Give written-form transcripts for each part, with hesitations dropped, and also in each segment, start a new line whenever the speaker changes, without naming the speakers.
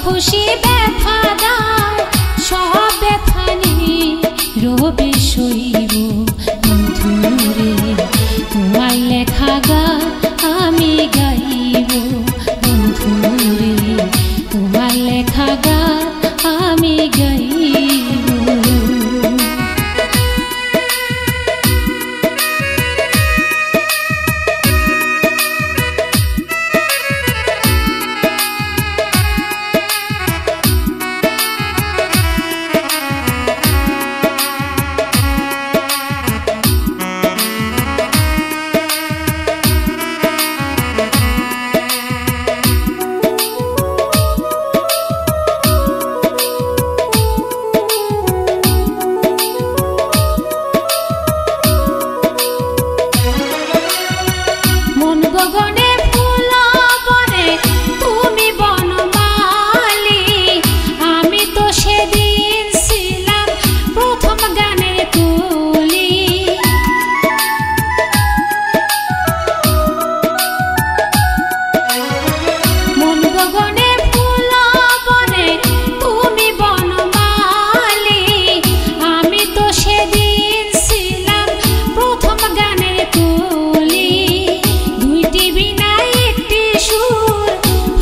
খুশি ব্যথা দাও সব ব্যথা নিয়ে রবে সইব বন্ধুরে তোমার লেখা গান আমি গাইব বন্ধুরে তোমার লেখা গান আমি গাইব। গগনে ফুল বনে তুমি বনমালী, আমি তো সেদিন ছিলাম প্রথম গানের কলি। মন গগনে ফুল বনে তুমি বনমালী, আমি তো সেদিন ছিলাম প্রথম গানের কলি। দুইটি বিনা একটি সুর,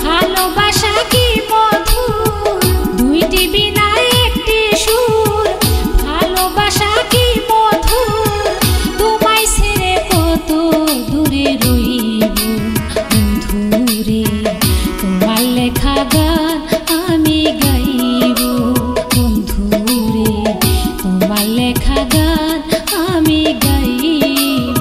ভালোবাসা কি মধুর। দুইটি বিনা একটি সুর, ভালোবাসা কি মধুর। তোমায় ছেড়ে কত দূরে রইব বন্ধুরে তোমার লেখা গান আমি গাইব বন্ধুরে তোমার লেখা গান আমি গাইব।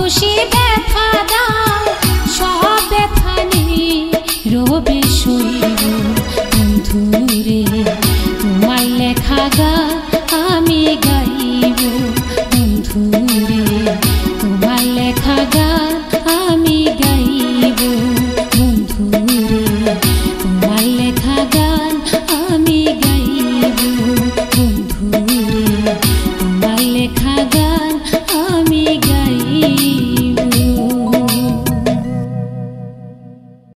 খুশি